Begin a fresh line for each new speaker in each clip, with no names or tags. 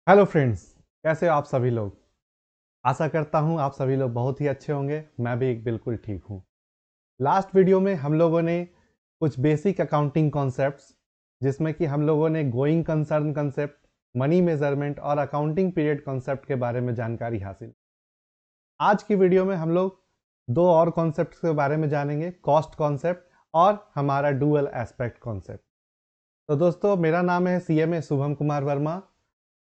Hello friends, कैसे हो आप सभी लोग। आशा करता हूँ आप सभी लोग बहुत ही अच्छे होंगे। मैं भी बिल्कुल ठीक हूँ। लास्ट वीडियो में हम लोगों ने कुछ बेसिक अकाउंटिंग कॉन्सेप्ट्स, जिसमें कि हम लोगों ने going concern concept, money measurement और अकाउंटिंग पीरियड कॉन्सेप्ट के बारे में जानकारी हासिल। आज की वीडियो में हम लोग दो और कॉन्सेप्ट के बारे में जानेंगे, कॉस्ट कॉन्सेप्ट और हमारा डुअल एस्पेक्ट कॉन्सेप्ट। तो दोस्तों, मेरा नाम है CMA शुभम कुमार वर्मा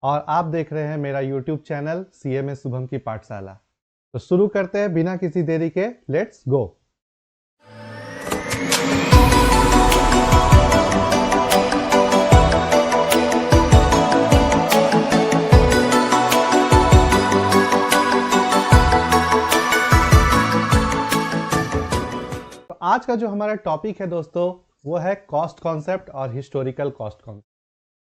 और आप देख रहे हैं मेरा यूट्यूब चैनल CMA शुभम की पाठशाला। तो शुरू करते हैं बिना किसी देरी के। Let's go. तो आज का जो हमारा टॉपिक है दोस्तों, वो है कॉस्ट कॉन्सेप्ट और हिस्टोरिकल कॉस्ट कॉन्सेप्ट।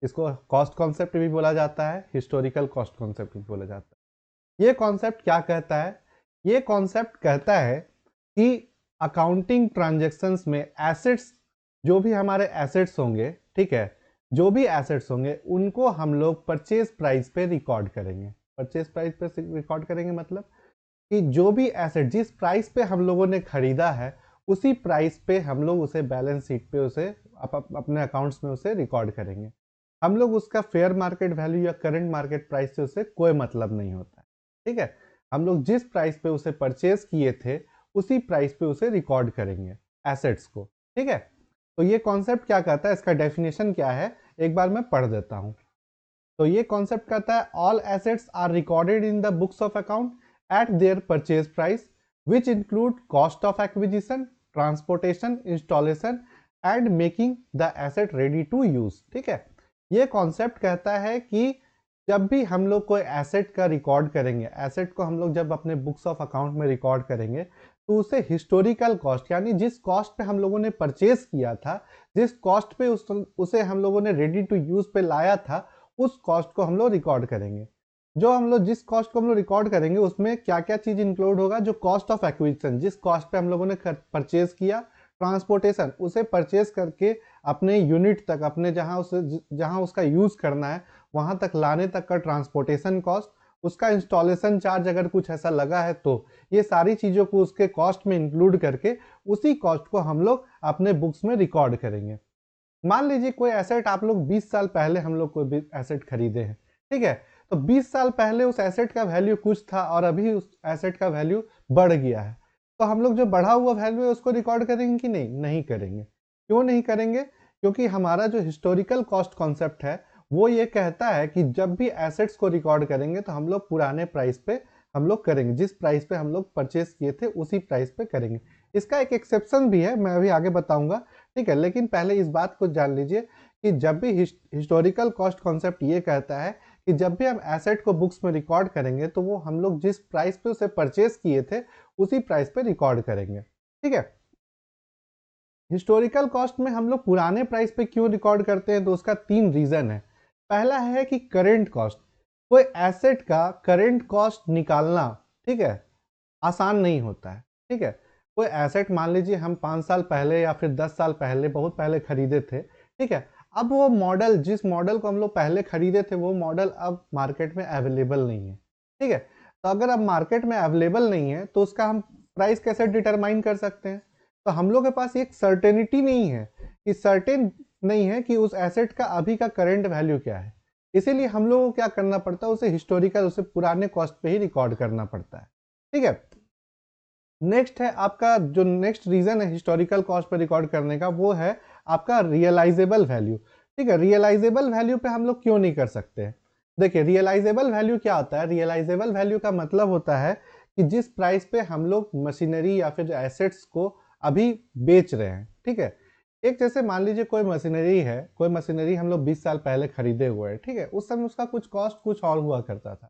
इसको कॉस्ट कॉन्सेप्ट भी बोला जाता है, हिस्टोरिकल कॉस्ट कॉन्सेप्ट भी बोला जाता है। ये कॉन्सेप्ट क्या कहता है? ये कॉन्सेप्ट कहता है कि अकाउंटिंग ट्रांजैक्शंस में एसेट्स, जो भी हमारे एसेट्स होंगे, ठीक है, जो भी एसेट्स होंगे उनको हम लोग परचेज प्राइस पे रिकॉर्ड करेंगे। परचेज प्राइस पे रिकॉर्ड करेंगे मतलब कि जो भी एसेट जिस प्राइस पे हम लोगों ने खरीदा है, उसी प्राइस पे हम लोग उसे बैलेंस शीट पे उसे अपने अकाउंट्स में उसे रिकॉर्ड करेंगे। हम लोग उसका फेयर मार्केट वैल्यू या करंट मार्केट प्राइस से उसे कोई मतलब नहीं होता है, ठीक है। हम लोग जिस प्राइस पे उसे परचेज किए थे, उसी प्राइस पे उसे रिकॉर्ड करेंगे एसेट्स को, ठीक है। तो ये कॉन्सेप्ट क्या कहता है, इसका डेफिनेशन क्या है, एक बार मैं पढ़ देता हूँ। तो ये कॉन्सेप्ट कहता है, all assets are recorded in the books of account at their purchase price which include cost of acquisition, transportation, installation and making the asset ready to use, ठीक है। ये कॉन्सेप्ट कहता है कि जब भी हम लोग कोई एसेट का रिकॉर्ड करेंगे, एसेट को हम लोग जब अपने बुक्स ऑफ अकाउंट में रिकॉर्ड करेंगे, तो उसे हिस्टोरिकल कॉस्ट, यानी जिस कॉस्ट पे हम लोगों ने परचेज किया था, जिस कॉस्ट पे उसे हम लोगों ने रेडी टू यूज पे लाया था, उस कॉस्ट को हम लोग रिकॉर्ड करेंगे। जो हम लोग जिस कॉस्ट को हम लोग रिकॉर्ड करेंगे, उसमें क्या क्या चीज इंक्लूड होगा? जो कॉस्ट ऑफ एक्विजिशन, जिस कॉस्ट पे हम लोगों ने परचेज किया, ट्रांसपोर्टेशन, उसे परचेज करके अपने यूनिट तक, अपने जहां उसका यूज करना है वहां तक लाने तक का ट्रांसपोर्टेशन कॉस्ट, उसका इंस्टॉलेशन चार्ज अगर कुछ ऐसा लगा है तो ये सारी चीजों को उसके कॉस्ट में इंक्लूड करके उसी कॉस्ट को हम लोग अपने बुक्स में रिकॉर्ड करेंगे। मान लीजिए कोई एसेट आप लोग 20 साल पहले हम लोग कोई एसेट खरीदे हैं, ठीक है। तो 20 साल पहले उस एसेट का वैल्यू कुछ था और अभी उस एसेट का वैल्यू बढ़ गया है। तो हम लोग जो बढ़ा हुआ वैल्यू है उसको रिकॉर्ड करेंगे कि नहीं? नहीं करेंगे। क्यों नहीं करेंगे? क्योंकि हमारा जो हिस्टोरिकल कॉस्ट कॉन्सेप्ट है वो ये कहता है कि जब भी एसेट्स को रिकॉर्ड करेंगे तो हम लोग पुराने प्राइस पे हम लोग करेंगे, जिस प्राइस पे हम लोग परचेज किए थे उसी प्राइस पे करेंगे। इसका एक एक्सेप्शन भी है, मैं अभी आगे बताऊंगा, ठीक है। लेकिन पहले इस बात को जान लीजिए कि जब भी हिस्टोरिकल कॉस्ट कॉन्सेप्ट ये कहता है कि जब भी हम एसेट को बुक्स में रिकॉर्ड करेंगे तो वो हम लोग जिस प्राइस पे उसे परचेज किए थे उसी प्राइस पे रिकॉर्ड करेंगे, ठीक है। हिस्टोरिकल कॉस्ट में हम लोग पुराने प्राइस पे क्यों रिकॉर्ड करते हैं? तो उसका 3 रीजन है। पहला है कि करेंट कॉस्ट, कोई एसेट का करेंट कॉस्ट निकालना, ठीक है, आसान नहीं होता है, ठीक है। कोई एसेट मान लीजिए हम 5 साल पहले या फिर 10 साल पहले, बहुत पहले खरीदे थे, ठीक है। अब वो मॉडल, जिस मॉडल को हम लोग पहले खरीदे थे, वो मॉडल अब मार्केट में अवेलेबल नहीं है, ठीक है। तो अगर अब मार्केट में अवेलेबल नहीं है तो उसका हम प्राइस कैसे डिटरमाइन कर सकते हैं? तो हम लोग के पास एक सर्टेनिटी नहीं है, कि सर्टेन नहीं है कि उस एसेट का अभी का करेंट वैल्यू क्या है। इसीलिए हम लोगों को क्या करना पड़ता है, उसे हिस्टोरिकल, उसे पुराने कॉस्ट पे ही रिकॉर्ड करना पड़ता है, ठीक है। नेक्स्ट है आपका, जो नेक्स्ट रीजन है हिस्टोरिकल कॉस्ट पर रिकॉर्ड करने का, वो है आपका रियलाइजेबल वैल्यू, ठीक है। रियलाइजेबल वैल्यू पे हम लोग क्यों नहीं कर सकते? देखिए, रियलाइजेबल वैल्यू क्या होता है? रियलाइजेबल वैल्यू का मतलब होता है कि जिस प्राइस पे हम लोग मशीनरी या फिर एसेट्स को अभी बेच रहे हैं, ठीक है। एक जैसे मान लीजिए कोई मशीनरी है, कोई मशीनरी हम लोग 20 साल पहले खरीदे हुए हैं, ठीक है। उस समय उसका कुछ कॉस्ट कुछ और हुआ करता था,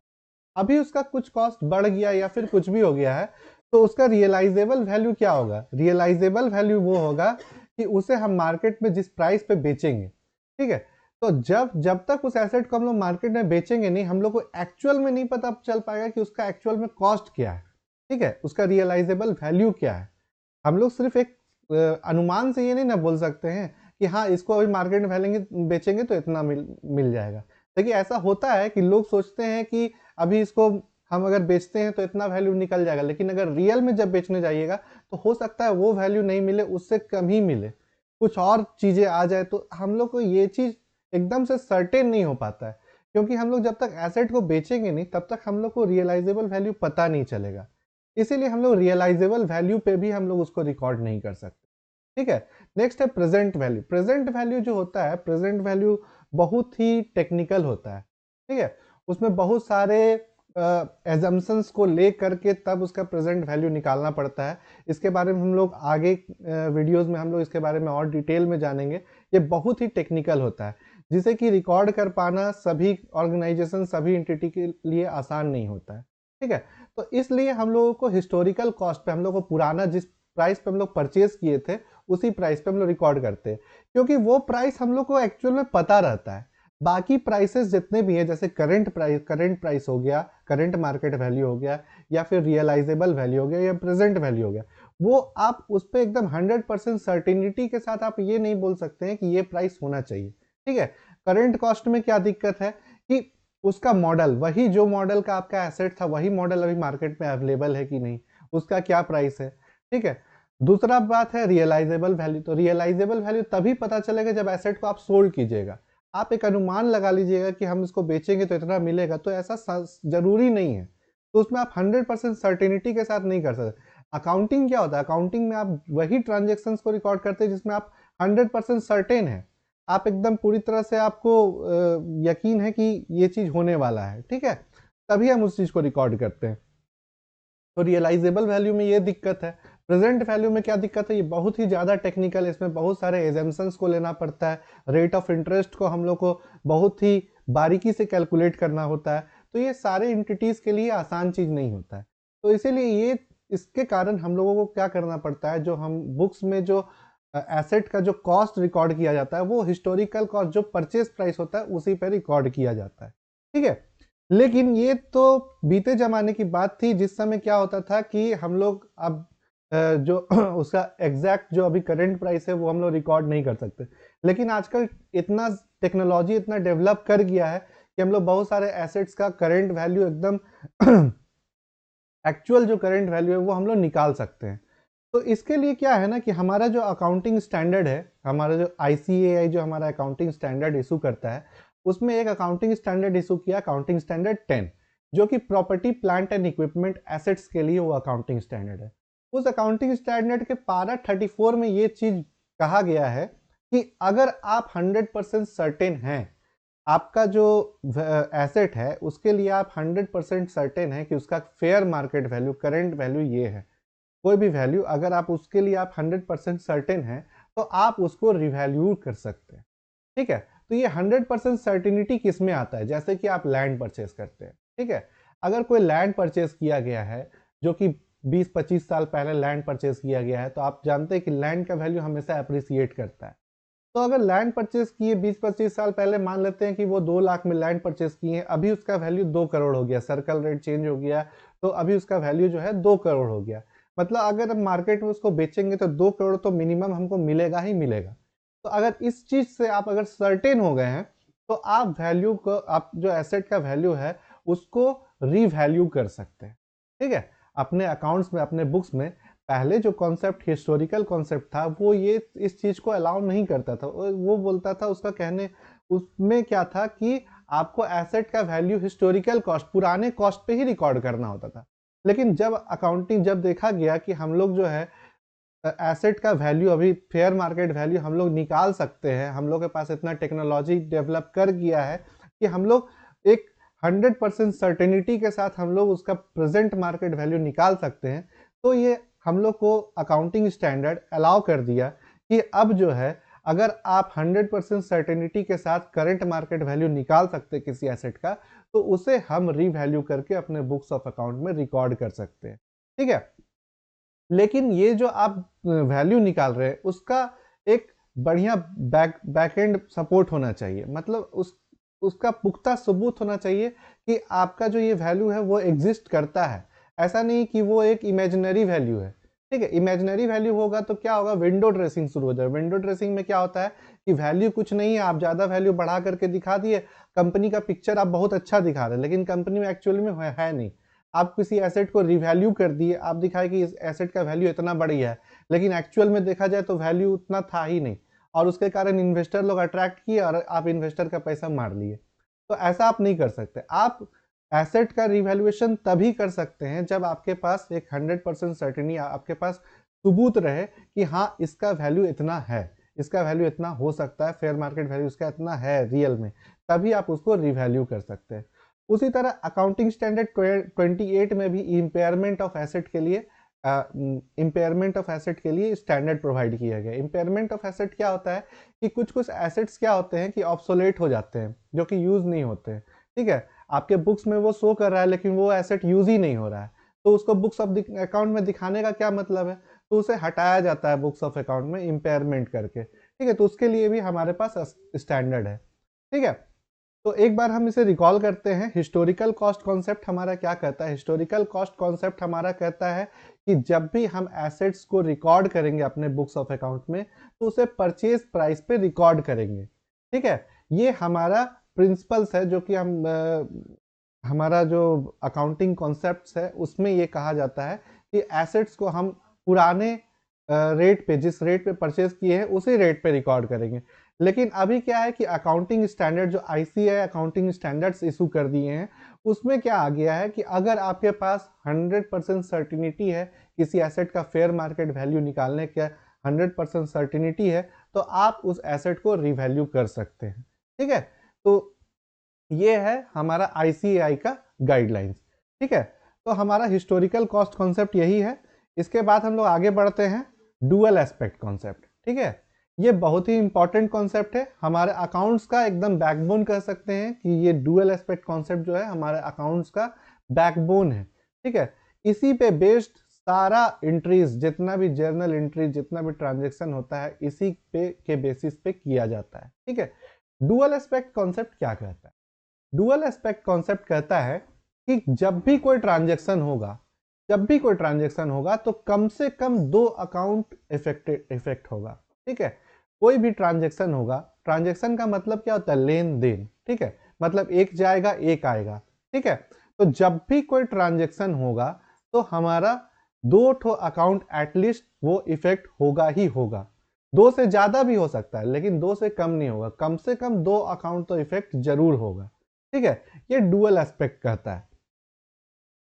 अभी उसका कुछ कॉस्ट बढ़ गया या फिर कुछ भी हो गया है, तो उसका रियलाइजेबल वैल्यू क्या होगा? रियलाइजेबल वैल्यू वो होगा कि उसे हम मार्केट में जिस प्राइस पे बेचेंगे, ठीक है। तो जब जब तक उस एसेट को हम लोग मार्केट में बेचेंगे नहीं, हम लोग को एक्चुअल में नहीं पता चल पाएगा कि उसका एक्चुअल में कॉस्ट क्या है, ठीक है, उसका रियलाइजेबल वैल्यू क्या है। हम लोग सिर्फ एक अनुमान से ये नहीं ना बोल सकते हैं कि हाँ, इसको अभी मार्केट में बेचेंगे तो इतना मिल जाएगा। देखिए ऐसा होता है कि लोग सोचते हैं कि अभी इसको हम अगर बेचते हैं तो इतना वैल्यू निकल जाएगा, लेकिन अगर रियल में जब बेचने जाइएगा तो हो सकता है वो वैल्यू नहीं मिले, उससे कम ही मिले, कुछ और चीज़ें आ जाए। तो हम लोग को ये चीज़ एकदम से सर्टेन नहीं हो पाता है, क्योंकि हम लोग जब तक एसेट को बेचेंगे नहीं तब तक हम लोग को रियलाइजेबल वैल्यू पता नहीं चलेगा। इसीलिए हम लोग रियलाइजेबल वैल्यू पे भी हम लोग उसको रिकॉर्ड नहीं कर सकते। ठीक है, नेक्स्ट है प्रेजेंट वैल्यू। प्रेजेंट वैल्यू जो होता है, प्रेजेंट वैल्यू बहुत ही टेक्निकल होता है। ठीक है, उसमें बहुत सारे एजम्पशंस को ले करके तब उसका प्रेजेंट वैल्यू निकालना पड़ता है। इसके बारे में हम लोग आगे वीडियोस में हम लोग इसके बारे में और डिटेल में जानेंगे। ये बहुत ही टेक्निकल होता है, जिसे कि रिकॉर्ड कर पाना सभी ऑर्गेनाइजेशन, सभी एंटिटी के लिए आसान नहीं होता है। ठीक है, तो इसलिए हम लोगों को हिस्टोरिकल कॉस्ट पे, हम लोग को पुराना जिस प्राइस पे हम लोग परचेज किए थे उसी प्राइस पे हम लोग रिकॉर्ड करते हैं, क्योंकि वो प्राइस हम लोग को एक्चुअल में पता रहता है। बाकी प्राइसेस जितने भी हैं, जैसे करंट प्राइस हो गया, करंट मार्केट वैल्यू हो गया, या फिर रियलाइजेबल वैल्यू हो गया, या प्रेजेंट वैल्यू हो गया, वो आप उस पर एकदम 100% सर्टिनिटी के साथ आप ये नहीं बोल सकते हैं कि ये प्राइस होना चाहिए। ठीक है, करंट कॉस्ट में क्या दिक्कत है कि उसका मॉडल, वही जो मॉडल का आपका एसेट था वही मॉडल अभी मार्केट में अवेलेबल है कि नहीं, उसका क्या प्राइस है। ठीक है, दूसरा बात है रियलाइजेबल वैल्यू। तो रियलाइजेबल वैल्यू तभी पता चलेगा जब एसेट को आप सोल्ड कीजिएगा। आप एक अनुमान लगा लीजिएगा कि हम इसको बेचेंगे तो इतना मिलेगा, तो ऐसा जरूरी नहीं है। तो उसमें आप 100% सर्टेनिटी के साथ नहीं कर सकते। अकाउंटिंग क्या होता है, अकाउंटिंग में आप वही ट्रांजेक्शन्स को रिकॉर्ड करते हैं जिसमें आप 100% सर्टेन है, आप एकदम पूरी तरह से आपको यकीन है कि ये चीज होने वाला है। ठीक है, तभी हम उस चीज को रिकॉर्ड करते हैं। तो रियलाइजेबल वैल्यू में ये दिक्कत है। प्रेजेंट वैल्यू में क्या दिक्कत है, ये बहुत ही ज़्यादा टेक्निकल है, इसमें बहुत सारे एजम्पशंस को लेना पड़ता है, रेट ऑफ इंटरेस्ट को हम लोग को बहुत ही बारीकी से कैलकुलेट करना होता है। तो ये सारे एंटिटीज़ के लिए आसान चीज़ नहीं होता है। तो इसीलिए ये, इसके कारण हम लोगों को क्या करना पड़ता है, जो हम बुक्स में जो एसेट का जो कॉस्ट रिकॉर्ड किया जाता है वो हिस्टोरिकल कॉस्ट, जो परचेज प्राइस होता है उसी पर रिकॉर्ड किया जाता है। ठीक है, लेकिन ये तो बीते जमाने की बात थी, जिस समय क्या होता था कि हम लोग अब जो उसका एग्जैक्ट जो अभी करंट प्राइस है वो हम लोग रिकॉर्ड नहीं कर सकते। लेकिन आजकल इतना टेक्नोलॉजी इतना डेवलप कर गया है कि हम लोग बहुत सारे एसेट्स का करंट वैल्यू एकदम एक्चुअल जो करंट वैल्यू है वो हम लोग निकाल सकते हैं। तो इसके लिए क्या है ना कि हमारा जो अकाउंटिंग स्टैंडर्ड है, हमारा जो ICAI जो हमारा अकाउंटिंग स्टैंडर्ड इशू करता है, उसमें एक अकाउंटिंग स्टैंडर्ड इशू किया, अकाउंटिंग स्टैंडर्ड 10, जो कि property plant and equipment assets के लिए वो अकाउंटिंग स्टैंडर्ड है। उस अकाउंटिंग स्टैंडर्ड के पारा 34 में ये चीज कहा गया है कि अगर आप 100% सर्टेन हैं, आपका जो एसेट है उसके लिए आप 100% सर्टेन है कि उसका fair market value, current value ये है, कोई भी वैल्यू अगर आप उसके लिए आप 100% सर्टेन हैं तो आप उसको रिवैल्यू कर सकते हैं। ठीक है, तो ये 100% सर्टिनिटी किस में आता है, जैसे कि आप लैंड परचेस करते हैं। ठीक है, अगर कोई लैंड परचेस किया गया है जो कि 20-25 साल पहले लैंड परचेस किया गया है, तो आप जानते हैं कि लैंड का वैल्यू हमेशा अप्रिसिएट करता है। तो अगर लैंड परचेस किए 20-25 साल पहले, मान लेते हैं कि वो 2 लाख में लैंड परचेस किए, अभी उसका वैल्यू 2 करोड़ हो गया, सर्कल रेट चेंज हो गया, तो अभी उसका वैल्यू जो है 2 करोड़ हो गया। मतलब अगर हम मार्केट में उसको बेचेंगे तो 2 करोड़ तो मिनिमम हमको मिलेगा ही मिलेगा। तो अगर इस चीज से आप अगर सर्टेन हो गए हैं तो आप वैल्यू को, आप जो एसेट का वैल्यू है उसको रीवैल्यू कर सकते हैं। ठीक है, अपने अकाउंट्स में, अपने बुक्स में पहले जो कॉन्सेप्ट हिस्टोरिकल कॉन्सेप्ट था वो ये इस चीज को अलाउ नहीं करता था। वो बोलता था, उसका कहने उसमें क्या था कि आपको एसेट का वैल्यू हिस्टोरिकल कॉस्ट, पुराने कॉस्ट पे ही रिकॉर्ड करना होता था। लेकिन जब अकाउंटिंग, जब देखा गया कि हम लोग जो है एसेट का वैल्यू, अभी फेयर मार्केट वैल्यू हम लोग निकाल सकते हैं, हम लोग के पास इतना टेक्नोलॉजी डेवलप कर गया है कि हम लोग एक 100% सर्टेनिटी के साथ हम लोग उसका प्रेजेंट मार्केट वैल्यू निकाल सकते हैं। तो ये हम लोग को अकाउंटिंग स्टैंडर्ड अलाउ कर दिया कि अब जो है, अगर आप 100% सर्टेनिटी के साथ करंट मार्केट वैल्यू निकाल सकते हैं किसी एसेट का, तो उसे हम रीवैल्यू करके अपने बुक्स ऑफ अकाउंट में रिकॉर्ड कर सकते हैं। ठीक है, लेकिन ये जो आप वैल्यू निकाल रहे हैं उसका एक बढ़िया बैकएंड सपोर्ट होना चाहिए, मतलब उसका पुख्ता सबूत होना चाहिए कि आपका जो ये वैल्यू है वो एग्जिस्ट करता है। ऐसा नहीं कि वो एक इमेजिनरी वैल्यू है। ठीक है, इमेजिनरी वैल्यू होगा तो क्या होगा, विंडो ड्रेसिंग शुरू हो जाए। विंडो ड्रेसिंग में क्या होता है कि वैल्यू कुछ नहीं है, आप ज़्यादा वैल्यू बढ़ा करके दिखा दिए, कंपनी का पिक्चर आप बहुत अच्छा दिखा रहे हैं, लेकिन कंपनी में एक्चुअली में है नहीं। आप किसी एसेट को रिवैल्यू कर दिए, आप दिखाए कि इस एसेट का वैल्यू इतना बढ़ गया है, लेकिन एक्चुअल में देखा जाए तो वैल्यू उतना था ही नहीं, और उसके कारण इन्वेस्टर लोग अट्रैक्ट किए और आप इन्वेस्टर का पैसा मार लिए। तो ऐसा आप नहीं कर सकते। आप एसेट का रिवैल्यूएशन तभी कर सकते हैं जब आपके पास एक 100% सर्टेनिटी, आपके पास सबूत रहे कि हाँ इसका वैल्यू इतना है, इसका वैल्यू इतना हो सकता है, फेयर मार्केट वैल्यू इसका इतना है रियल में, तभी आप उसको रिवैल्यू कर सकते हैं। उसी तरह अकाउंटिंग स्टैंडर्ड 28 में भी इम्पेयरमेंट ऑफ एसेट के लिए स्टैंडर्ड प्रोवाइड किया गया। इम्पेयरमेंट ऑफ एसेट क्या होता है कि कुछ कुछ एसेट्स क्या होते हैं कि ऑब्सोलेट हो जाते हैं, जो कि यूज नहीं होते हैं, ठीक है। आपके बुक्स में वो शो कर रहा है लेकिन वो एसेट यूज ही नहीं हो रहा है, तो उसको बुक्स ऑफ अकाउंट में दिखाने का क्या मतलब है, तो उसे हटाया जाता है बुक्स ऑफ अकाउंट में इम्पेयरमेंट करके, ठीक है। तो उसके लिए भी हमारे पास स्टैंडर्ड है, ठीक है। तो एक बार हम इसे रिकॉल करते हैं। हिस्टोरिकल कॉस्ट कॉन्सेप्ट हमारा क्या कहता है? हिस्टोरिकल कॉस्ट कॉन्सेप्ट हमारा कहता है कि जब भी हम एसेट्स को रिकॉर्ड करेंगे अपने बुक्स ऑफ अकाउंट में, तो उसे परचेज प्राइस पे रिकॉर्ड करेंगे, ठीक है। ये हमारा प्रिंसिपल्स है, जो कि हमारा जो अकाउंटिंग कॉन्सेप्ट्स है उसमें ये कहा जाता है कि एसेट्स को हम पुराने रेट पे, जिस रेट पे परचेज किए हैं उसी रेट पे रिकॉर्ड करेंगे। लेकिन अभी क्या है कि अकाउंटिंग स्टैंडर्ड जो आईसीएआई अकाउंटिंग स्टैंडर्ड्स इशू कर दिए हैं, उसमें क्या आ गया है कि अगर आपके पास 100% सर्टिनिटी है किसी एसेट का फेयर मार्केट वैल्यू निकालने का, 100% सर्टिनिटी है, तो आप उस एसेट को रिवैल्यू कर सकते हैं, ठीक है। तो ये है हमारा आईसीएआई का गाइडलाइंस, ठीक है। तो हमारा हिस्टोरिकल कॉस्ट कॉन्सेप्ट यही है। इसके बाद हम लोग आगे बढ़ते हैं डुअल एस्पेक्ट कॉन्सेप्ट, ठीक है। ये बहुत ही इंपॉर्टेंट कॉन्सेप्ट है, हमारे अकाउंट्स का एकदम बैकबोन कह सकते हैं कि ये डुअल एस्पेक्ट कॉन्सेप्ट जो है हमारे अकाउंट्स का बैकबोन है, ठीक है। इसी पे बेस्ड सारा एंट्रीज, जितना भी जर्नल एंट्री, जितना भी ट्रांजेक्शन होता है, इसी पे के बेसिस पे किया जाता है, ठीक है। डुअल एस्पेक्ट कॉन्सेप्ट क्या कहता है? डुअल एस्पेक्ट कॉन्सेप्ट कहता है कि जब भी कोई ट्रांजैक्शन होगा, जब भी कोई ट्रांजैक्शन होगा तो कम से कम दो अकाउंट इफेक्ट होगा, ठीक है। कोई भी ट्रांजैक्शन होगा, ट्रांजैक्शन का मतलब क्या होता है? लेन देन, ठीक है। मतलब एक जाएगा एक आएगा, ठीक है। तो जब भी कोई ट्रांजैक्शन होगा तो हमारा दो ठो अकाउंट एटलीस्ट वो इफेक्ट होगा ही होगा। दो से ज्यादा भी हो सकता है लेकिन दो से कम नहीं होगा, कम से कम दो अकाउंट तो इफेक्ट जरूर होगा, ठीक है। ये डुअल एस्पेक्ट कहता है,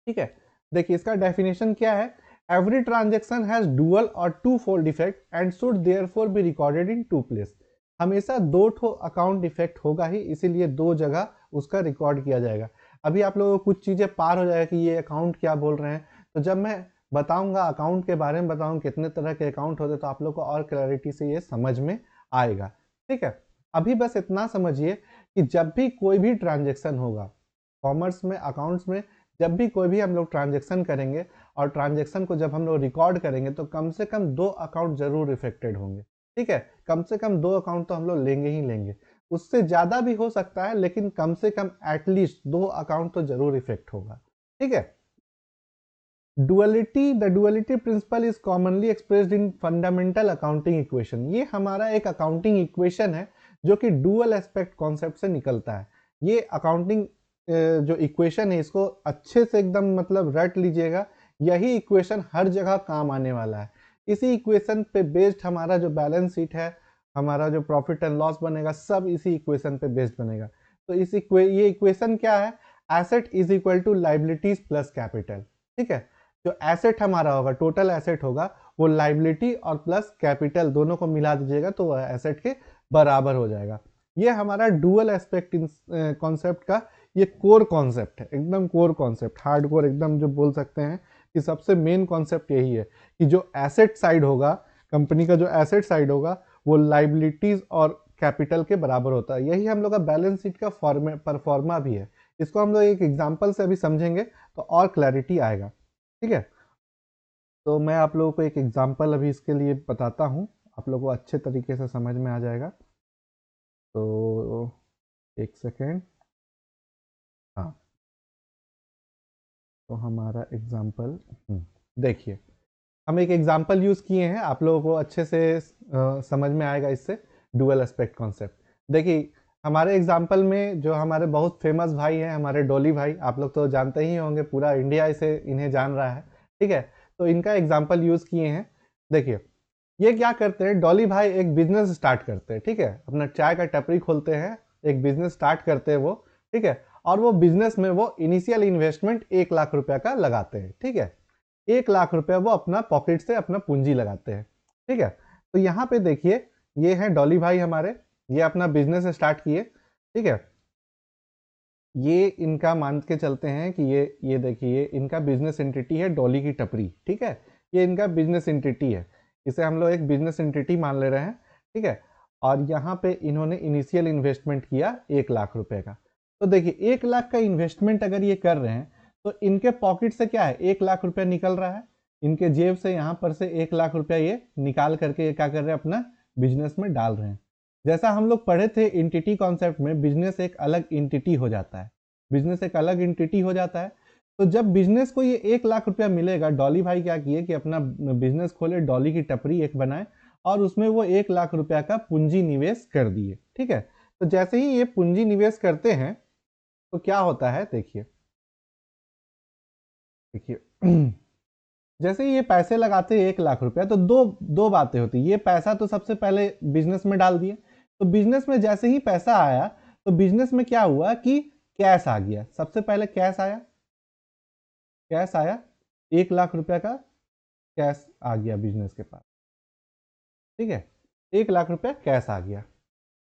ठीक है। देखिए इसका डेफिनेशन क्या है? एवरी ट्रांजेक्शन हैज डुअल और two fold effect and should therefore be recorded in two place. हमेशा दो ठो अकाउंट इफेक्ट होगा ही, इसीलिए दो जगह उसका रिकॉर्ड किया जाएगा। अभी आप लोगों को कुछ चीजें पार हो जाएगा कि ये अकाउंट क्या बोल रहे हैं, तो जब मैं बताऊंगा अकाउंट के बारे में, बताऊंगा कितने तरह के अकाउंट होते, तो आप लोग को और क्लैरिटी से ये समझ में आएगा, ठीक है। अभी बस इतना समझिए कि जब भी कोई भी ट्रांजेक्शन होगा कॉमर्स में, अकाउंट्स में, जब भी कोई भी हम लोग ट्रांजेक्शन करेंगे और ट्रांजेक्शन को जब हम लोग रिकॉर्ड करेंगे तो कम से कम दो अकाउंट जरूर इफेक्टेड होंगे, ठीक है। कम से कम दो अकाउंट तो हम लोग लेंगे ही लेंगे, उससे ज्यादा भी हो सकता है लेकिन कम से कम एटलीस्ट दो अकाउंट तो जरूर इफेक्ट होगा, ठीक है। Duality, the duality principle is commonly expressed in fundamental accounting equation. ये हमारा एक अकाउंटिंग इक्वेशन है जो कि डुअल एस्पेक्ट कॉन्सेप्ट से निकलता है। ये अकाउंटिंग जो इक्वेशन है इसको अच्छे से एकदम मतलब रट लीजिएगा, यही इक्वेशन हर जगह काम आने वाला है। इसी इक्वेशन पे बेस्ड हमारा जो बैलेंस शीट है, हमारा जो प्रॉफिट एंड लॉस बनेगा, सब इसी इक्वेशन पे बेस्ड बनेगा। तो ये इक्वेशन क्या है? Asset is equal to liabilities plus capital, ठीक है। जो एसेट हमारा होगा, टोटल एसेट होगा, वो लाइबिलिटी और प्लस कैपिटल दोनों को मिला दीजिएगा तो वह एसेट के बराबर हो जाएगा। ये हमारा डुअल एस्पेक्ट कॉन्सेप्ट का ये कोर कॉन्सेप्ट है, एकदम कोर कॉन्सेप्ट, हार्ड कोर एकदम, जो बोल सकते हैं कि सबसे मेन कॉन्सेप्ट यही है कि जो एसेट साइड होगा, कंपनी का जो एसेट साइड होगा वो लाइबिलिटीज और कैपिटल के बराबर होता है। यही हम लोग का बैलेंस शीट का परफॉर्मा भी है। इसको हम लोग एक एग्जांपल से अभी समझेंगे तो और क्लैरिटी आएगा, ठीक है। तो मैं आप लोगों को एक एग्जांपल अभी इसके लिए बताता हूँ, आप लोगों को अच्छे तरीके से समझ में आ जाएगा। तो एक सेकेंड, हाँ। तो हमारा एग्जांपल देखिए, हम एक एग्जांपल यूज किए हैं, आप लोगों को अच्छे से समझ में आएगा इससे। Dual aspect concept. देखिए हमारे एग्जाम्पल में जो हमारे बहुत फेमस भाई हैं, हमारे डॉली भाई, आप लोग तो जानते ही होंगे, पूरा इंडिया इसे इन्हें जान रहा है, ठीक है। तो इनका एग्जाम्पल यूज़ किए हैं। देखिए ये क्या करते हैं, डॉली भाई एक बिजनेस स्टार्ट करते हैं, ठीक है, अपना चाय का टपरी खोलते हैं, एक बिजनेस स्टार्ट करते हैं वो, ठीक है। और वो बिजनेस में वो इनिशियल इन्वेस्टमेंट 1 लाख रुपया का लगाते हैं, ठीक है। 1 लाख रुपया वो अपना पॉकेट से अपना पूंजी लगाते हैं, ठीक है। तो यहाँ पे देखिए ये हैं डॉली भाई हमारे, ये अपना बिजनेस स्टार्ट किए, ठीक है। ये इनका मान के चलते हैं कि ये देखिए इनका बिजनेस एंटिटी है डॉली की टपरी, ठीक है। ये इनका बिजनेस एंटिटी है, इसे हम लोग एक बिजनेस एंटिटी मान ले रहे हैं, ठीक है। और यहाँ पे इन्होंने इनिशियल इन्वेस्टमेंट किया 1 लाख रुपए का। तो देखिए 1 लाख का इन्वेस्टमेंट अगर ये कर रहे हैं तो इनके पॉकेट से क्या है, 1 लाख रुपया निकल रहा है, इनके जेब से यहाँ पर से 1 लाख रुपया ये निकाल करके ये क्या कर रहे हैं, अपना बिजनेस में डाल रहे हैं। जैसा हम लोग पढ़े थे इंटिटी कॉन्सेप्ट में, बिजनेस एक अलग इंटिटी हो जाता है, बिजनेस एक अलग इंटिटी हो जाता है। तो जब बिजनेस को ये 1 लाख रुपया मिलेगा, डॉली भाई क्या किए कि अपना बिजनेस खोले, डॉली की टपरी एक बनाए और उसमें वो 1 लाख रुपया का पूंजी निवेश कर दिए, ठीक है। तो जैसे ही ये पूंजी निवेश करते हैं तो क्या होता है, देखिए देखिए जैसे ही ये पैसे लगाते हैं 1 लाख रुपया, तो दो बातें होती है। ये पैसा तो सबसे पहले बिजनेस में डाल दिए, तो बिजनेस में जैसे ही पैसा आया तो बिजनेस में क्या हुआ कि कैश आ गया। सबसे पहले कैश आया, 1 लाख रुपया का कैश आ गया बिजनेस के पास, ठीक है। 1 लाख रुपया कैश आ गया।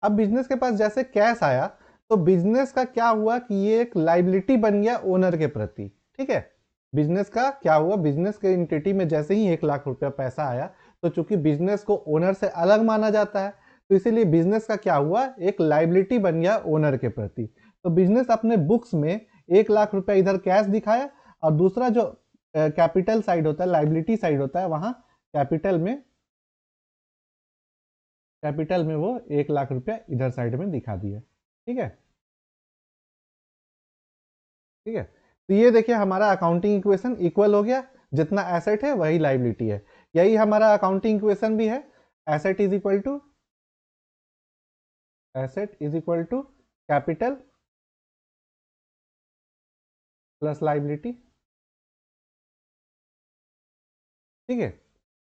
अब बिजनेस के पास जैसे कैश आया तो बिजनेस का क्या हुआ कि ये एक लाइबिलिटी बन गया ओनर के प्रति, ठीक है। बिजनेस का क्या हुआ, बिजनेस के एंटिटी में जैसे ही 1 लाख रुपया पैसा आया तो चूंकि बिजनेस को ओनर से अलग माना जाता है तो इसीलिए बिजनेस का क्या हुआ, एक लाइबिलिटी बन गया ओनर के प्रति। तो बिजनेस अपने बुक्स में 1 लाख रुपया इधर कैश दिखाया और दूसरा जो कैपिटल साइड होता है, लाइबिलिटी साइड होता है, वहां कैपिटल में वो 1 लाख रुपया इधर साइड में दिखा दिया, ठीक है, ठीक है। तो ये देखिए हमारा अकाउंटिंग इक्वेशन इक्वल हो गया, जितना एसेट है वही लाइबिलिटी है। यही हमारा अकाउंटिंग इक्वेशन भी है, asset is equal to capital plus liability, ठीक है।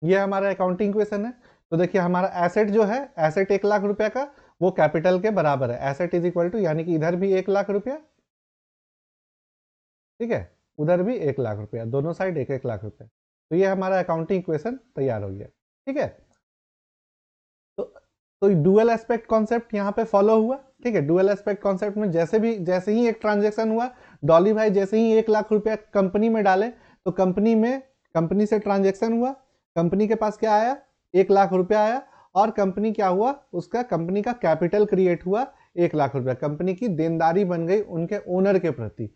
ये हमारा अकाउंटिंग इक्वेशन है। तो देखिए हमारा एसेट जो है, एसेट 1 लाख रुपया का, वो कैपिटल के बराबर है। एसेट इज इक्वल टू, यानी कि इधर भी 1 लाख रुपया, ठीक है, उधर भी 1 लाख रुपया, दोनों साइड 1-1 लाख रुपया। तो ये हमारा अकाउंटिंग इक्वेशन तैयार हो गया, ठीक है। तो डुअल एस्पेक्ट कॉन्सेप्ट यहाँ पे फॉलो हुआ, ठीक है। डुअल एस्पेक्ट कॉन्सेप्ट में जैसे ही एक ट्रांजेक्शन हुआ, डॉली भाई जैसे ही 1 लाख रुपया कंपनी में डाले तो कंपनी से ट्रांजेक्शन हुआ, कंपनी के पास क्या आया, 1 लाख रुपया आया और कंपनी क्या हुआ, उसका कंपनी का कैपिटल क्रिएट हुआ 1 लाख रुपया। कंपनी की देनदारी बन गई उनके ओनर के प्रति,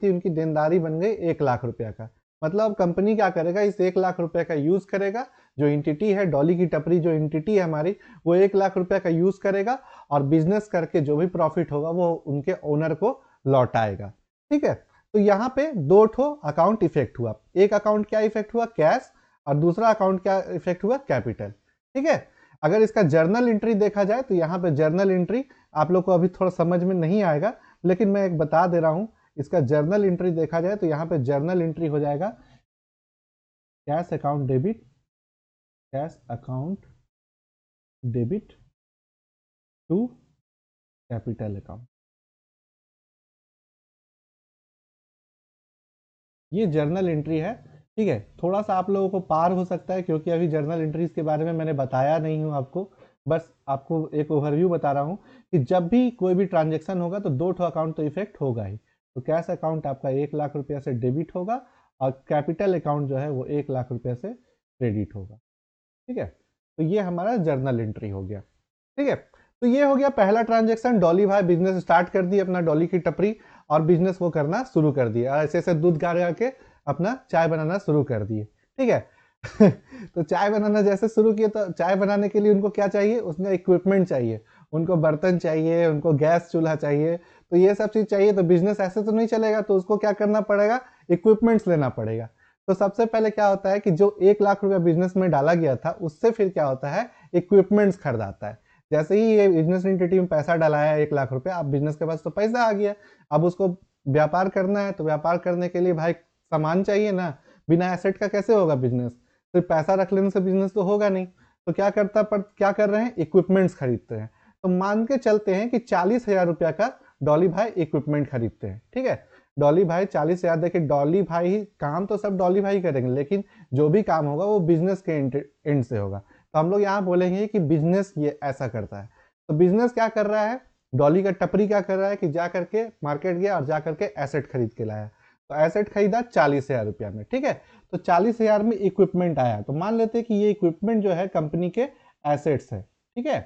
उनकी देनदारी बन गई 1 लाख रुपया का। मतलब कंपनी क्या करेगा, इस 1 लाख रुपया का यूज करेगा, जो इंटिटी है डॉली की टपरी, जो इंटिटी है हमारी, वो 1 लाख रुपया का यूज करेगा और बिजनेस करके जो भी प्रॉफिट होगा वो उनके ओनर को लौटाएगा, ठीक है। तो यहाँ पे दो ठो अकाउंट इफेक्ट हुआ, एक अकाउंट क्या इफेक्ट हुआ, कैश, और दूसरा अकाउंट क्या इफेक्ट हुआ, कैपिटल, ठीक है। अगर इसका जर्नल एंट्री देखा जाए तो यहाँ पे जर्नल एंट्री आप लोग को अभी थोड़ा समझ में नहीं आएगा, लेकिन मैं एक बता दे रहा हूँ। इसका जर्नल एंट्री देखा जाए तो यहाँ पे जर्नल एंट्री हो जाएगा cash account debit to capital account. ये जर्नल एंट्री है, ठीक है। थोड़ा सा आप लोगों को पार हो सकता है क्योंकि अभी जर्नल एंट्रीज के बारे में मैंने बताया नहीं हूँ आपको, बस आपको एक ओवरव्यू बता रहा हूँ कि जब भी कोई भी ट्रांजेक्शन होगा तो दो ठो अकाउंट तो इफेक्ट होगा ही। तो कैश अकाउंट आपका 1 लाख रुपया से डेबिट होगा और कैपिटल अकाउंट जो है वो 1 लाख रुपया से क्रेडिट होगा, ठीक है। तो ये हमारा जर्नल एंट्री हो गया, ठीक है। तो ये हो गया पहला ट्रांजेक्शन, डॉली भाई बिजनेस स्टार्ट कर दी अपना, डॉली की टपरी, और बिजनेस वो करना शुरू कर दिया, ऐसे ऐसे दूध गा के अपना चाय बनाना शुरू कर दिए, ठीक है। तो चाय बनाना जैसे शुरू किए तो चाय बनाने के लिए उनको क्या चाहिए, उसका इक्विपमेंट चाहिए, उनको बर्तन चाहिए, उनको गैस चूल्हा चाहिए, तो ये सब चीज चाहिए। तो बिजनेस ऐसे तो नहीं चलेगा, तो उसको क्या करना पड़ेगा, इक्विपमेंट्स लेना पड़ेगा। तो सबसे पहले क्या होता है कि जो 1 लाख रुपया बिजनेस में डाला गया था उससे फिर क्या होता है, इक्विपमेंट्स खरीदाता है। जैसे ही ये बिजनेस एंटिटी में पैसा डलाया 1 लाख रुपया, अब बिजनेस के पास तो पैसा आ गया, अब उसको व्यापार करना है, तो व्यापार करने के लिए भाई सामान चाहिए ना, बिना एसेट का कैसे होगा बिजनेस, सिर्फ पैसा रख लेने से बिजनेस तो होगा नहीं। तो क्या कर रहे हैं, इक्विपमेंट्स खरीदते हैं। तो मान के चलते हैं कि 40,000 रुपया का डॉली भाई इक्विपमेंट खरीदते हैं, ठीक है। डॉली भाई 40,000, देखिए डॉली भाई ही काम तो सब डॉली भाई करेंगे, लेकिन जो भी काम होगा वो बिजनेस के एंड से होगा। तो हम लोग यहाँ बोलेंगे कि बिजनेस ये ऐसा करता है। तो बिजनेस क्या कर रहा है, डॉली का टपरी क्या कर रहा है कि जा करके मार्केट गया और जा करके एसेट खरीद के लाया। तो एसेट खरीदा 40,000 रुपया में, ठीक है। तो 40,000 में इक्विपमेंट आया, तो मान लेते हैं कि ये इक्विपमेंट जो है कंपनी के एसेट्स है, ठीक है,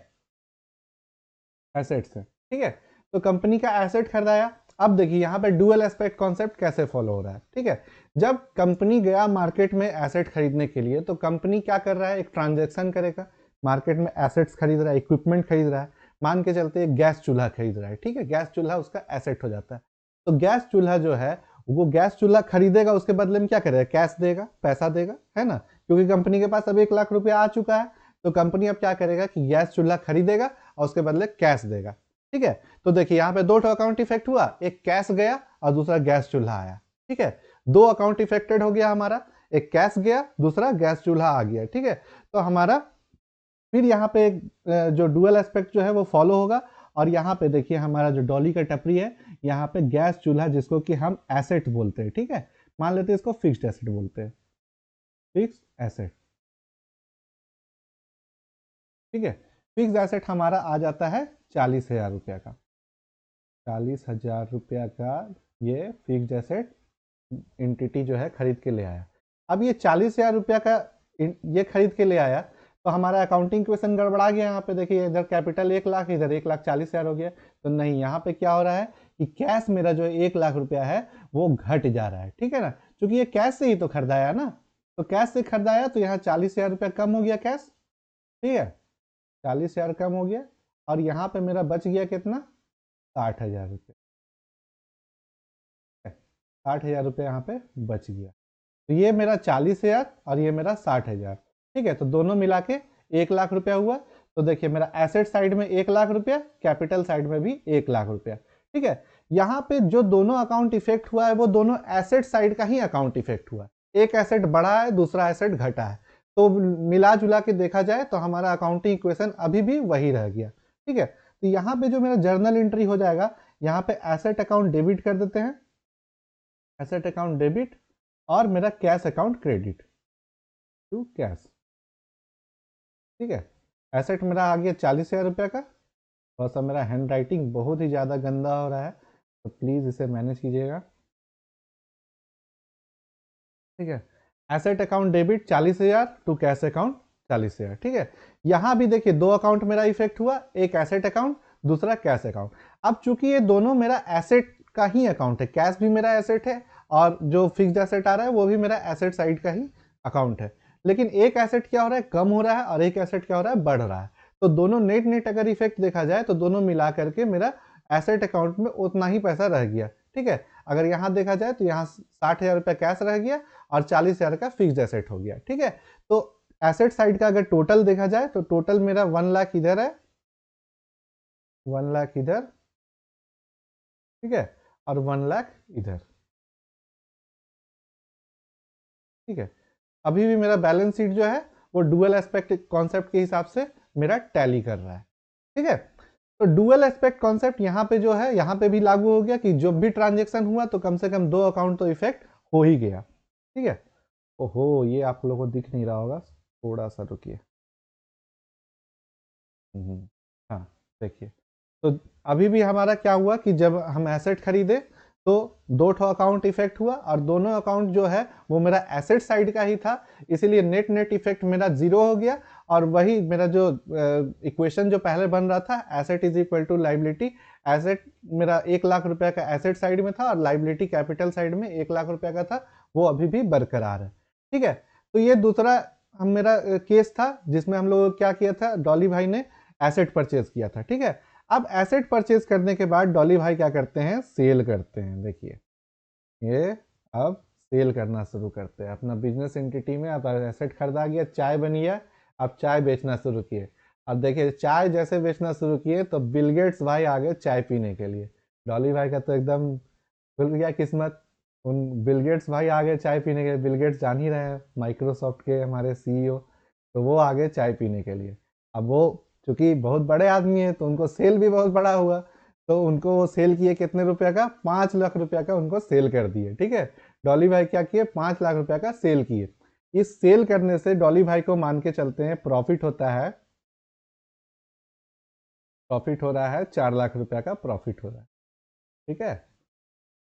एसेट्स है, ठीक है। तो कंपनी का एसेट खरीदाया। अब देखिए यहाँ पे डुअल एस्पेक्ट कॉन्सेप्ट कैसे फॉलो हो रहा है, ठीक है। जब कंपनी गया मार्केट में एसेट खरीदने के लिए, तो कंपनी क्या कर रहा है, एक ट्रांजैक्शन करेगा, मार्केट में एसेट्स खरीद रहा है, इक्विपमेंट खरीद रहा है। मान के चलते गैस चूल्हा खरीद रहा है, ठीक है, गैस चूल्हा उसका एसेट हो जाता है। तो गैस चूल्हा जो है वो गैस चूल्हा खरीदेगा, उसके बदले में क्या करेगा, कैश देगा, पैसा देगा, है ना, क्योंकि कंपनी के पास अब 1 लाख रुपया आ चुका है। तो कंपनी अब क्या करेगा कि गैस चूल्हा खरीदेगा और उसके बदले कैश देगा, ठीक है। तो देखिए यहाँ पे 2 अकाउंट इफेक्ट हुआ, एक कैश गया और दूसरा गैस चूल्हा आया, ठीक है। 2 अकाउंट इफेक्टेड हो गया हमारा, एक कैश गया, दूसरा गैस चूल्हा आ गया, ठीक है। तो हमारा फिर यहाँ पे जो डुअल एस्पेक्ट जो है वो फॉलो होगा। और यहाँ पे देखिए हमारा जो डॉली का टपरी है, यहाँ पे गैस चूल्हा जिसको कि हम एसेट बोलते हैं, ठीक है, मान लेते हैं इसको फिक्स्ड एसेट बोलते हैं, फिक्स्ड एसेट, ठीक है। फिक्स्ड एसेट हमारा आ जाता है 40,000 रुपया का, 40,000 रुपया का ये फिक्स्ड एसेट एंटिटी जो है खरीद के ले आया। अब ये 40,000 रुपया का ये खरीद के ले आया, तो हमारा अकाउंटिंग क्वेश्चन गड़बड़ा गया। यहाँ पे देखिए इधर कैपिटल 1 लाख, इधर 1,40,000 हो गया। तो नहीं, यहाँ पे क्या हो रहा है कि कैश मेरा जो 1 लाख रुपया है वो घट जा रहा है, ठीक है ना, क्योंकि ये कैश से ही तो खरीदाया ना। तो कैश से खरीदाया तो यहाँ 40,000 रुपया कम हो गया कैश, ठीक है, 40,000 कम हो गया। और यहाँ पे मेरा बच गया कितना, 60,000 रुपये, 60,000 रुपये यहाँ पे बच गया। तो ये मेरा 40,000 और ये मेरा 60,000, ठीक है। तो दोनों मिला के 1 लाख रुपया हुआ। तो देखिए मेरा एसेट साइड में 1 लाख रुपया, कैपिटल साइड में भी 1 लाख रुपया, ठीक है। यहाँ पे जो दोनों अकाउंट इफेक्ट हुआ है वो दोनों एसेट साइड का ही अकाउंट इफेक्ट हुआ है। एक एसेट बढ़ा है, दूसरा एसेट घटा है। तो मिला जुला के देखा जाए तो हमारा अकाउंटिंग इक्वेशन अभी भी वही रह गया, ठीक है। तो यहाँ पे जो मेरा जर्नल एंट्री हो जाएगा, यहाँ पे एसेट अकाउंट डेबिट कर देते हैं, एसेट अकाउंट डेबिट, और मेरा cash account credit to cash, ठीक है। एसेट मेरा आ गया 40,000 रुपया का। थोड़ा सा मेरा हैंड राइटिंग बहुत ही ज़्यादा गंदा हो रहा है, तो प्लीज़ इसे मैनेज कीजिएगा, ठीक है। Asset account debit 40,000 to cash account 40,000, ठीक है। यहाँ भी देखिए 2 अकाउंट मेरा इफेक्ट हुआ, एक एसेट अकाउंट, दूसरा कैश अकाउंट। अब चूंकि ये दोनों मेरा एसेट का ही अकाउंट है, कैश भी मेरा एसेट है और जो फिक्स्ड एसेट आ रहा है वो भी मेरा एसेट साइड का ही अकाउंट है, लेकिन एक एसेट क्या हो रहा है, कम हो रहा है, और एक एसेट क्या हो रहा है, बढ़ रहा है। तो दोनों नेट अगर इफेक्ट देखा जाए तो दोनों मिला करके मेरा एसेट अकाउंट में उतना ही पैसा रह गया, ठीक है। अगर यहाँ देखा जाए तो यहाँ 60,000 रुपया कैश रह गया और 40,000 का फिक्स्ड एसेट हो गया, ठीक है। तो एसेट साइड का अगर टोटल देखा जाए तो टोटल मेरा 1 लाख इधर है, 1 लाख इधर, ठीक है, और 1 लाख इधर, ठीक है। अभी भी मेरा बैलेंस शीट जो है वो डुअल एस्पेक्ट कॉन्सेप्ट के हिसाब से मेरा टैली कर रहा है, ठीक है। तो डुअल एस्पेक्ट कॉन्सेप्ट यहाँ पे जो है, यहाँ पे भी लागू हो गया कि जब भी ट्रांजेक्शन हुआ तो कम से कम 2 अकाउंट तो इफेक्ट हो ही गया, ठीक है। ओहो, ये आप लोगों को दिख नहीं रहा होगा, थोड़ा सा रुकिए। हाँ, देखिए, तो अभी भी हमारा क्या हुआ कि जब हम एसेट खरीदे तो 2 अकाउंट इफेक्ट हुआ, और दोनों अकाउंट जो है वो मेरा एसेट साइड का ही था, इसीलिए नेट इफेक्ट मेरा 0 हो गया। और वही मेरा जो इक्वेशन जो पहले बन रहा था, asset is equal to liability, asset मेरा 1 लाख रुपया का एसेट साइड में था और लाइबिलिटी कैपिटल साइड में 1 लाख रुपया का था, वो अभी भी बरकरार है, ठीक है। तो ये दूसरा हम मेरा केस था जिसमें हम लोग क्या किया था, डॉली भाई ने एसेट परचेज किया था, ठीक है। अब एसेट परचेज करने के बाद डॉली भाई क्या करते हैं, सेल करते हैं। देखिए ये अब सेल करना शुरू करते हैं अपना बिजनेस एंटिटी में। अब एसेट खरीदा गया, चाय बनी है, आप चाय बेचना शुरू किए। अब देखिए चाय जैसे बेचना शुरू किए तो बिल गेट्स भाई आ गए चाय पीने के लिए। डॉली भाई का तो एकदम खुल गया किस्मत। उन बिल गेट्स भाई आ गए चाय पीने के लिए। बिल गेट्स जान ही रहे हैं माइक्रोसॉफ्ट के हमारे सीईओ, तो वो आ गए चाय पीने के लिए। अब वो चूंकि बहुत बड़े आदमी है तो उनको सेल भी बहुत बड़ा हुआ, तो उनको वो सेल किए कितने रुपए का, 5 लाख रुपया का उनको सेल कर दिए। ठीक है, डॉली भाई क्या किए, 5 लाख रुपया का सेल किए। इस सेल करने से डॉली भाई को मान के चलते हैं प्रॉफिट होता है, प्रॉफिट हो रहा है 4 लाख रुपया का प्रॉफिट हो रहा है। ठीक है,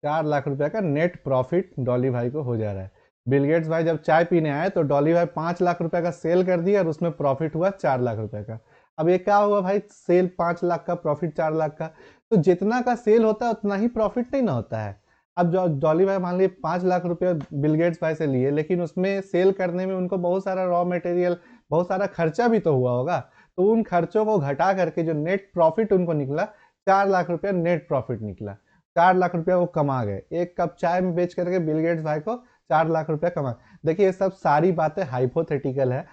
4 लाख रुपया का नेट प्रॉफिट डॉली भाई को हो जा रहा है। बिल गेट्स भाई जब चाय पीने आए तो डॉली भाई 5 लाख रुपया का सेल कर दिया और उसमें प्रॉफिट हुआ 4 लाख रुपया का। अब ये क्या हुआ भाई, सेल 5 लाख का, प्रॉफिट 4 लाख का, तो जितना का सेल होता है उतना ही प्रॉफिट नहीं ना होता है। अब जो डॉली भाई मान लीजिए 5 लाख रुपया बिल गेट्स भाई से लिए, लेकिन उसमें सेल करने में उनको बहुत सारा रॉ मटेरियल, बहुत सारा खर्चा भी तो हुआ होगा, तो उन खर्चों को घटा करके जो नेट प्रॉफिट उनको निकला, 4 लाख रुपया नेट प्रॉफिट निकला। 4 लाख रुपया वो कमा गए, एक कप चाय में बेच करके बिल गेट्स भाई को 4 लाख रुपया कमा। देखिए ये सब सारी बातें हाइपोथेटिकल है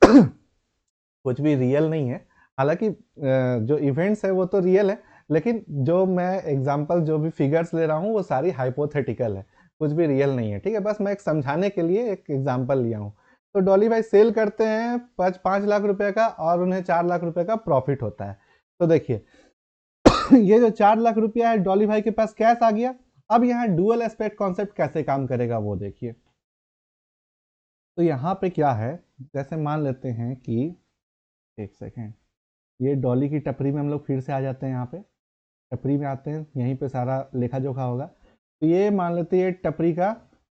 कुछ भी रियल नहीं है। हालांकि जो इवेंट्स है वो तो रियल है, लेकिन जो मैं एग्जांपल जो भी फिगर्स ले रहा हूँ वो सारी हाइपोथेटिकल है, कुछ भी रियल नहीं है। ठीक है, बस मैं एक समझाने के लिए एक एग्जांपल लिया हूँ। तो डॉली भाई सेल करते हैं 5 लाख रुपए का और उन्हें 4 लाख रुपए का प्रॉफिट होता है। तो देखिए ये जो 4 लाख रुपया है डॉली भाई के पास कैश आ गया। अब यहाँ डुअल एस्पेक्ट कॉन्सेप्ट कैसे काम करेगा वो देखिए। तो यहाँ पे क्या है, जैसे मान लेते हैं कि, एक सेकेंड, ये डॉली की टपरी में हम लोग फिर से आ जाते हैं। यहाँ पे टपरी में आते हैं, यहीं पे सारा लेखा जोखा होगा। तो ये मान लेते हैं ये टपरी का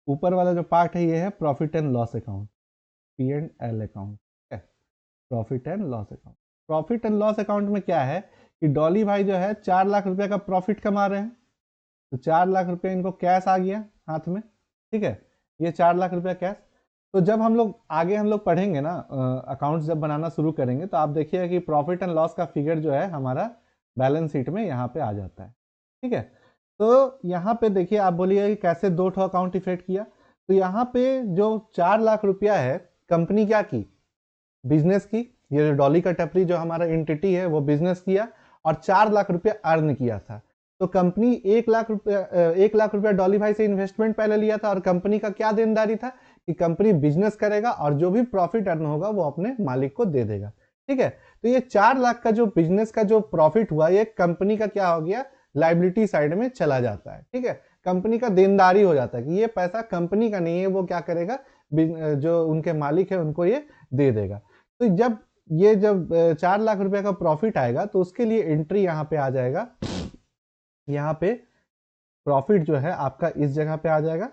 ऊपर वाला जो पार्ट है ये है profit and loss account, P&L account. Profit and loss account, profit and loss account में क्या है कि डॉली भाई जो है 4 लाख रुपया का प्रॉफिट कमा रहे हैं, तो 4 लाख रुपया इनको कैश आ गया हाथ में। ठीक है, ये 4 लाख रुपया कैश। तो जब हम लोग आगे हम लोग पढ़ेंगे ना, अकाउंट्स जब बनाना शुरू करेंगे, तो आप देखिएगा कि प्रॉफिट एंड लॉस का फिगर जो है हमारा बैलेंस शीट में यहाँ पे आ जाता है। ठीक है, तो यहाँ पे देखिए, आप बोलिए कि कैसे दो ठो अकाउंट इफेक्ट किया। तो यहाँ पे जो 4 लाख रुपया है, कंपनी क्या की, बिजनेस की। ये जो डॉली का टपरी जो हमारा एंटिटी है वो बिजनेस किया और 4 लाख रुपया अर्न किया था। तो कंपनी 1 लाख रुपया, 1 लाख रुपया डॉली भाई से इन्वेस्टमेंट पहले लिया था, और कंपनी का क्या देनदारी था कि कंपनी बिजनेस करेगा और जो भी प्रॉफिट अर्न होगा वो अपने मालिक को दे देगा। ठीक है, तो ये 4 लाख का जो बिजनेस का जो प्रॉफिट हुआ, ये कंपनी का क्या हो गया, लाइबिलिटी साइड में चला जाता है। ठीक है, कंपनी का देनदारी हो जाता है कि ये पैसा कंपनी का नहीं है, वो क्या करेगा, जो उनके मालिक है उनको ये दे देगा। तो जब 4 लाख रुपया का प्रॉफिट आएगा तो उसके लिए एंट्री यहाँ पे आ जाएगा। यहाँ पे प्रॉफिट जो है आपका इस जगह पे आ जाएगा,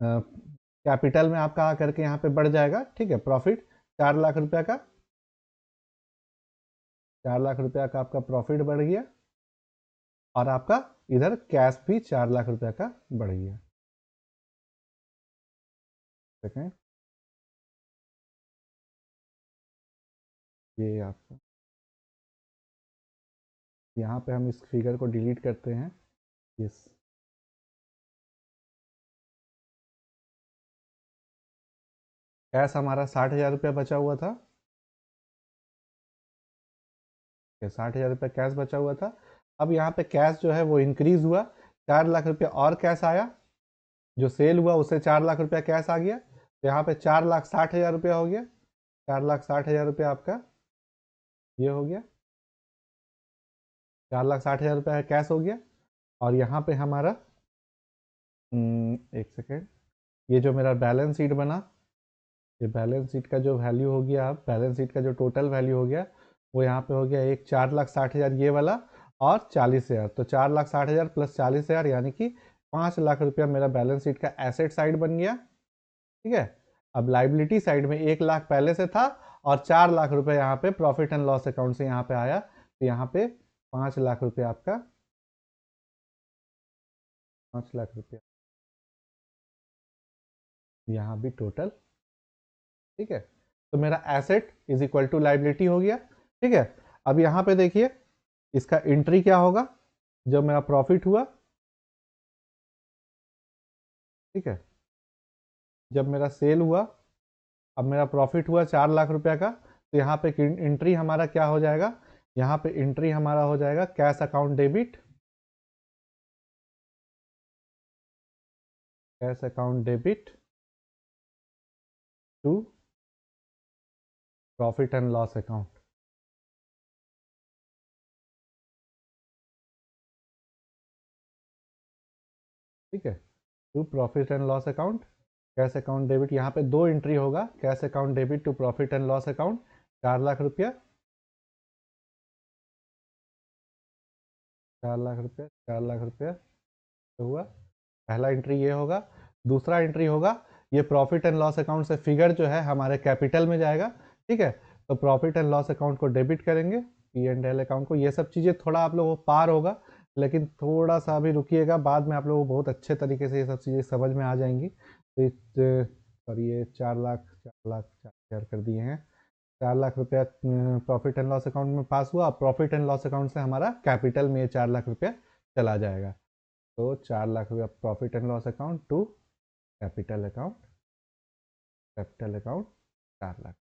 कैपिटल में आपका आकर के यहाँ पे बढ़ जाएगा। ठीक है, प्रॉफिट 4 लाख रुपया का, 4 लाख रुपया का आपका प्रॉफिट बढ़ गया, और आपका इधर कैश भी 4 लाख रुपया का बढ़ गया। देखें, ये आपका, यहाँ पे हम इस फिगर को डिलीट करते हैं। यस, कैश हमारा 60,000 रुपया बचा हुआ था। 60,000 रुपया कैश बचा हुआ था। अब यहाँ पे कैश जो है वो इंक्रीज हुआ, 4 लाख रुपया और कैश आया, जो सेल हुआ उससे 4 लाख रुपया कैश आ गया, तो यहाँ पे 4,60,000 रुपया हो गया। 4,60,000 रुपया आपका ये हो गया, 4,60,000 रुपया कैश हो गया। और यहाँ पे हमारा एक सेकेंड, ये जो मेरा बैलेंस शीट बना, ये बैलेंस शीट का जो वैल्यू हो गया, अब बैलेंस शीट का जो टोटल वैल्यू हो गया वो यहाँ पे हो गया एक 4,60,000 ये वाला, और 40,000। तो 4,60,000 प्लस 40,000 यानी कि 5 लाख रुपया मेरा बैलेंस शीट का एसेट साइड बन गया। ठीक है, अब लाइबिलिटी साइड में 1 लाख पहले से था, और 4 लाख रुपया यहाँ पे प्रॉफिट एंड लॉस अकाउंट से यहाँ पे आया, तो यहाँ पे 5 लाख रुपया आपका, 5 लाख रुपया यहाँ भी टोटल। ठीक है, तो मेरा asset is equal to liability हो गया। ठीक है, अब यहाँ पे देखिए इसका एंट्री क्या होगा, जब मेरा प्रॉफिट हुआ। ठीक है, जब मेरा सेल हुआ, अब मेरा प्रॉफिट हुआ 4 लाख रुपया का, तो यहाँ पे एंट्री हमारा क्या हो जाएगा, यहाँ पे एंट्री हमारा हो जाएगा cash account debit, cash account debit to profit and loss account. ठीक है, to profit and loss account, cash account debit, यहाँ पे दो एंट्री होगा, cash account debit to profit and loss account 4 lakh रुपया, 4 लाख रुपया, 4 लाख रुपया तो हुआ, पहला एंट्री ये होगा। दूसरा एंट्री होगा, ये प्रॉफिट एंड लॉस अकाउंट से फिगर जो है हमारे कैपिटल में जाएगा। ठीक है, तो प्रॉफिट एंड लॉस अकाउंट को डेबिट करेंगे, P&L अकाउंट को। ये सब चीज़ें थोड़ा आप लोगों को पार होगा, लेकिन थोड़ा सा अभी रुकिएगा, बाद में आप लोगों को बहुत अच्छे तरीके से ये सब चीज़ें समझ में आ जाएंगी। तो सॉरी, ये 4 लाख 4 कर दिए हैं, 4 लाख रुपया प्रॉफिट एंड लॉस अकाउंट में पास हुआ। प्रॉफिट एंड लॉस अकाउंट से हमारा कैपिटल में ये 4 लाख रुपया चला जाएगा। तो 4 लाख रुपया profit and loss account to capital account, capital account 4 lakh.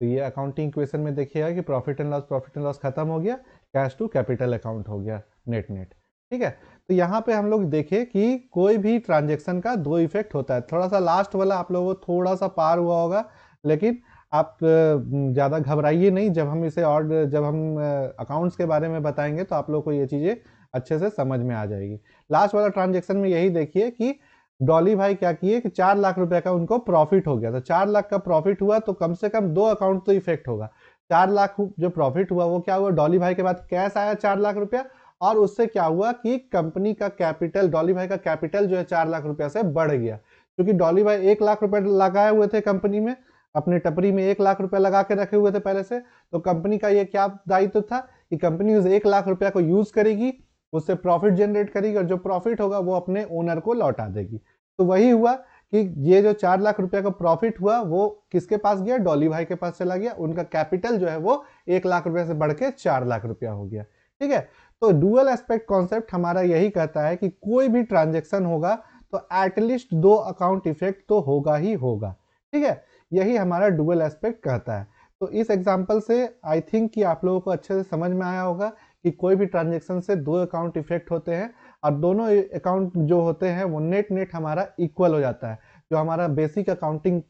तो ये अकाउंटिंग इक्वेशन में देखिएगा कि प्रॉफिट एंड लॉस खत्म हो गया, कैश टू कैपिटल अकाउंट हो गया, नेट नेट। ठीक है, तो यहाँ पे हम लोग देखें कि कोई भी ट्रांजेक्शन का दो इफेक्ट होता है। थोड़ा सा लास्ट वाला आप लोगों को थोड़ा सा पार हुआ होगा, लेकिन आप ज़्यादा घबराइए नहीं। जब हम इसे और जब हम अकाउंट्स के बारे में बताएंगे तो आप लोग को ये चीज़ें अच्छे से समझ में आ जाएगी। लास्ट वाला ट्रांजेक्शन में यही देखिए कि डॉली भाई क्या किए कि 4 लाख रुपए का उनको प्रॉफिट हो गया। तो 4 लाख का प्रॉफिट हुआ तो कम से कम दो अकाउंट तो इफेक्ट होगा। 4 लाख जो प्रॉफिट हुआ वो क्या हुआ, डॉली भाई के बाद कैश आया 4 लाख रुपया, और उससे क्या हुआ कि कंपनी का कैपिटल, डॉली भाई का कैपिटल जो है 4 लाख रुपया से बढ़ गया। क्योंकि डॉली भाई 1 लाख रुपए लगाए हुए थे कंपनी में, अपने टपरी में 1 लाख रुपया लगा के रखे हुए थे पहले से। तो कंपनी का ये क्या दायित्व था कि कंपनी उस 1 लाख रुपया को यूज करेगी, उससे प्रॉफिट जनरेट करेगी, और जो प्रॉफिट होगा वो अपने ओनर को लौटा देगी। तो वही हुआ कि ये जो 4 लाख रुपया का प्रॉफिट हुआ वो किसके पास गया, डॉली भाई के पास चला गया। उनका कैपिटल जो है वो 1 लाख रुपया से बढ़ के 4 लाख रुपया हो गया। ठीक है, तो डुअल एस्पेक्ट कॉन्सेप्ट हमारा यही कहता है कि कोई भी ट्रांजेक्शन होगा तो एटलीस्ट दो अकाउंट इफेक्ट तो होगा ही होगा। ठीक है, यही हमारा डुअल एस्पेक्ट कहता है। तो इस एग्जांपल से आई थिंक कि आप लोगों को अच्छे से समझ में आया होगा कि कोई भी ट्रांजेक्शन से दो अकाउंट इफेक्ट होते हैं, और दोनों अकाउंट जो होते हैं वो नेट नेट हमारा इक्वल हो जाता है। जो हमारा बेसिक अकाउंटिंग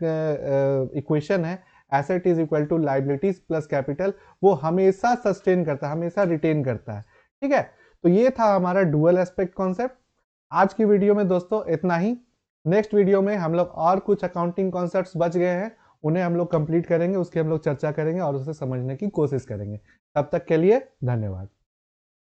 इक्वेशन है, asset is equal to liabilities plus capital, वो हमेशा सस्टेन करता है, हमेशा रिटेन करता है। ठीक है, तो ये था हमारा डुअल एस्पेक्ट कॉन्सेप्ट। आज की वीडियो में दोस्तों इतना ही। नेक्स्ट वीडियो में हम लोग और कुछ अकाउंटिंग कॉन्सेप्ट्स बच गए हैं, उन्हें हम लोग कंप्लीट करेंगे, उसकी हम लोग चर्चा करेंगे और उसे समझने की कोशिश करेंगे। तब तक के लिए धन्यवाद।